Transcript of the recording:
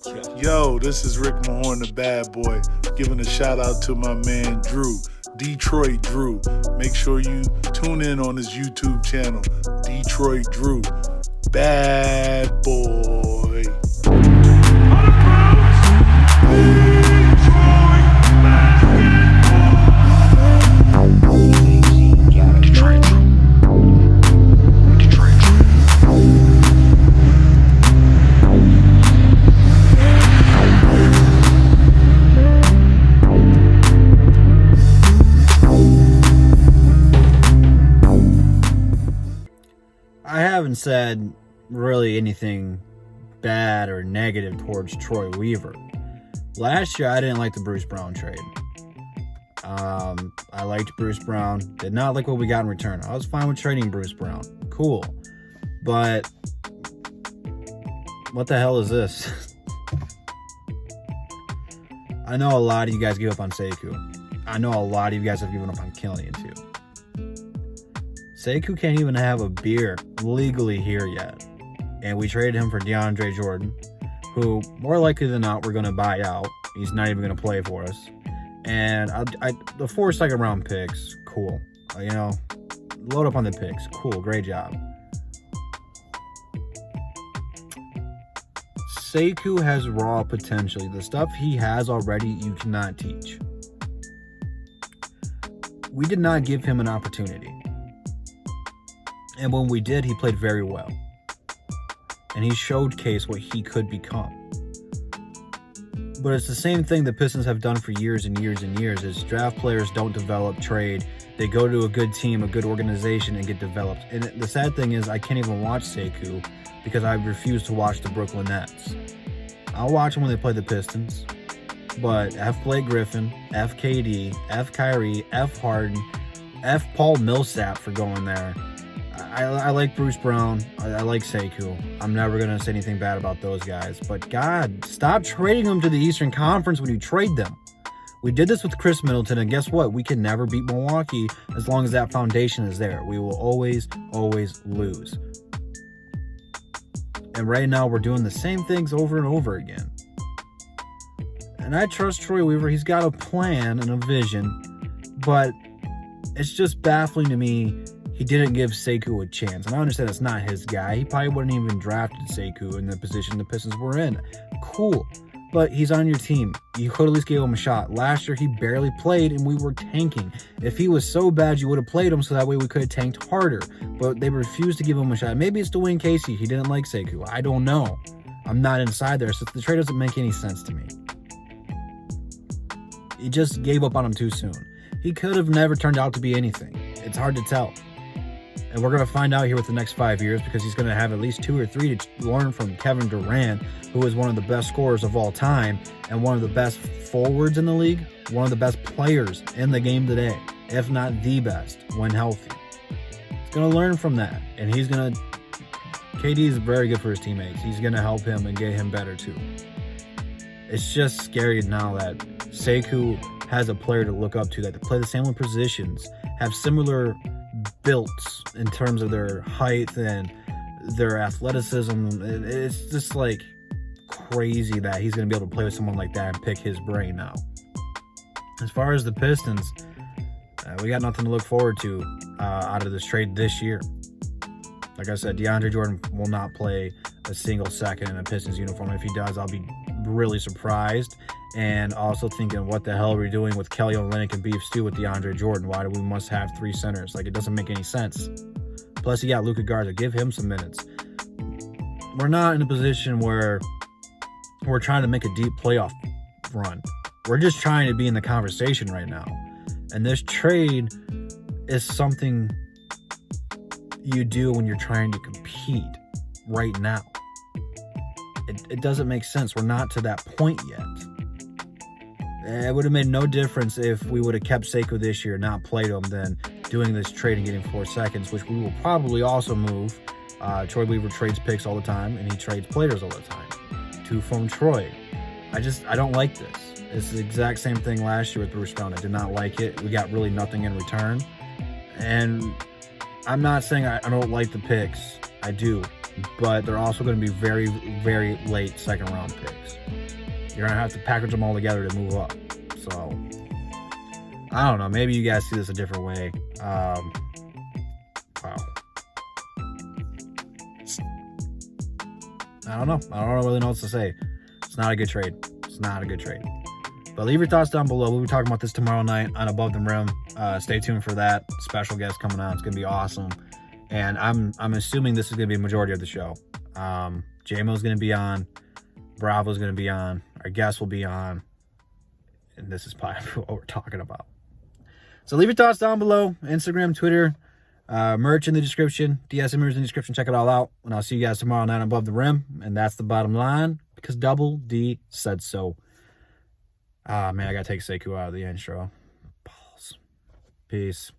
Yo, this is Rick Mahorn, the bad boy, giving a shout out to my man Drew, Detroit Drew. Make sure you tune in on his YouTube channel, Detroit Drew. Bad boy. I haven't said really anything bad or negative towards Troy Weaver. Last year, I didn't like the Bruce Brown trade. I liked Bruce Brown. Did not like what we got in return. I was fine with trading Bruce Brown. Cool. But what the hell is this? I know a lot of you guys give up on Sekou. I know a lot of you guys have given up on Killian too. Sekou can't even have a beer legally here yet. And we traded him for Deandre Jordan, who more likely than not we're going to buy out. He's not even going to play for us. And the 4 second-round picks, cool. Load up on the picks. Cool, great job. Sekou has raw potential. The stuff he has already, you cannot teach. We did not give him an opportunity. And when we did, he played very well. And he showcased what he could become. But it's the same thing the Pistons have done for years and years and years, is draft players don't develop, trade. They go to a good team, a good organization, and get developed. And the sad thing is I can't even watch Sekou because I refuse to watch the Brooklyn Nets. I'll watch them when they play the Pistons. But F. Blake Griffin, F. KD, F. Kyrie, F. Harden, F. Paul Millsap for going there. I like Bruce Brown. I like Sekou. I'm never going to say anything bad about those guys. But God, stop trading them to the Eastern Conference when you trade them. We did this with Chris Middleton, and guess what? We can never beat Milwaukee as long as that foundation is there. We will always, always lose. And right now, we're doing the same things over and over again. And I trust Troy Weaver. He's got a plan and a vision. But it's just baffling to me he didn't give Sekou a chance. And I understand it's not his guy. He probably wouldn't even drafted Sekou in the position the Pistons were in. Cool. But he's on your team. You could at least give him a shot. Last year, he barely played, and we were tanking. If he was so bad, you would have played him so that way we could have tanked harder. But they refused to give him a shot. Maybe it's Dwayne Casey. He didn't like Sekou. I don't know. I'm not inside there, so the trade doesn't make any sense to me. He just gave up on him too soon. He could have never turned out to be anything. It's hard to tell. And we're going to find out here with the next 5 years because he's going to have at least 2 or 3 to learn from Kevin Durant, who is one of the best scorers of all time and one of the best forwards in the league, one of the best players in the game today, if not the best when healthy. He's going to learn from that, and he's going to... KD is very good for his teammates. He's going to help him and get him better too. It's just scary now that Sekou has a player to look up to that play the same positions, have similar builds in terms of their height and their athleticism. It's just like crazy that he's going to be able to play with someone like that and pick his brain now. As far as the Pistons, we got nothing to look forward to out of this trade this year. Like I said, Deandre Jordan will not play a single second in a Pistons uniform. If he does, I'll be really surprised. And also thinking, what the hell are we doing with Kelly Olynyk and beef stew with DeAndre Jordan? Why do we must have 3 centers? Like, it doesn't make any sense. Plus, you got Luka Garza. Give him some minutes. We're not in a position where we're trying to make a deep playoff run. We're just trying to be in the conversation right now. And this trade is something you do when you're trying to compete right now. It doesn't make sense. We're not to that point yet. It would have made no difference if we would have kept Sekou this year, not played him, than doing this trade and getting 4 seconds, which we will probably also move. Troy Weaver trades picks all the time, and he trades players all the time. 2 from Troy. I don't like this. It's the exact same thing last year with Bruce Brown. I did not like it. We got really nothing in return. And I'm not saying I don't like the picks. I do. but they're also going to be very, very late second-round picks. You're going to have to package them all together to move up. So, I don't know. Maybe you guys see this a different way. Wow. I don't know. I don't really know what to say. It's not a good trade. It's not a good trade. But leave your thoughts down below. We'll be talking about this tomorrow night on Above the Rim. Stay tuned for that. Special guest coming out. It's going to be awesome. And I'm assuming this is going to be a majority of the show. J-Mo's going to be on. Bravo's going to be on. Our guest will be on. And this is probably what we're talking about. So leave your thoughts down below. Instagram, Twitter, merch in the description. DSMers in the description. Check it all out. And I'll see you guys tomorrow night on Above the Rim. And that's the bottom line. Because Double D said so. Ah, man, I got to take Sekou out of the intro. Balls. Peace.